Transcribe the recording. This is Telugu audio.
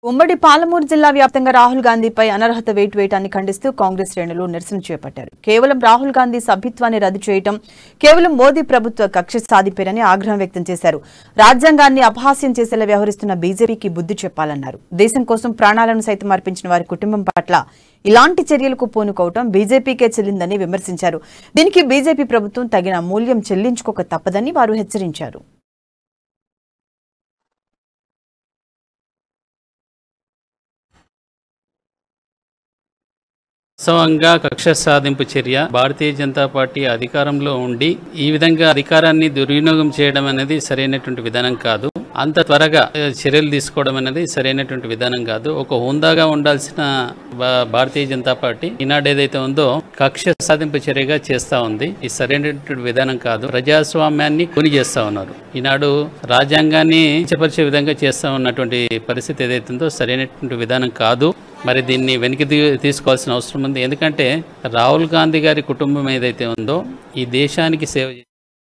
ఉమ్మడి పాలమూరు జిల్లా వ్యాప్తంగా రాహుల్ గాంధీపై అనర్హత వేటు వేయటాన్ని ఖండిస్తూ కాంగ్రెస్ శ్రేణులు నిరసన చేపట్టారు. కేవలం రాహుల్ గాంధీ సభ్యత్వాన్ని రద్దు చేయడం కేవలం మోదీ ప్రభుత్వ కక్ష సాధింపేరని ఆగ్రహం వ్యక్తం చేశారు. రాజ్యాంగాన్ని అపహాస్యం చేసేలా వ్యవహరిస్తున్న బీజేపీకి బుద్ధి చెప్పాలన్నారు. దేశం కోసం ప్రాణాలను సైతం అర్పించిన వారి కుటుంబం పట్ల ఇలాంటి చర్యలకు పూనుకోవటం బీజేపీకే చెల్లిందని విమర్శించారు. దీనికి బీజేపీ ప్రభుత్వం తగిన మూల్యం చెల్లించుకోక తప్పదని వారు హెచ్చరించారు. వాస్తవంగా కక్ష సాధింపు చర్య. భారతీయ జనతా పార్టీ అధికారంలో ఉండి ఈ విధంగా అధికారాన్ని దుర్వినియోగం చేయడం అనేది సరైనటువంటి విధానం కాదు. అంత త్వరగా చర్యలు తీసుకోవడం అనేది సరైనటువంటి విధానం కాదు. ఒక హుందాగా ఉండాల్సిన భారతీయ జనతా పార్టీ ఈనాడు ఏదైతే ఉందో కక్ష సాధింపు చర్యగా చేస్తా ఉంది. ఇది సరైనటువంటి విధానం కాదు. ప్రజాస్వామ్యాన్ని కొని చేస్తా ఉన్నారు. ఈనాడు రాజ్యాంగాన్ని కించపరిచే విధంగా చేస్తా ఉన్నటువంటి పరిస్థితి ఏదైతే ఉందో సరైనటువంటి విధానం కాదు. మరి దీన్ని వెనక్కి తీసుకోవాల్సిన అవసరం ఉంది. ఎందుకంటే రాహుల్ గాంధీ గారి కుటుంబం ఏదైతే ఉందో ఈ దేశానికి సేవ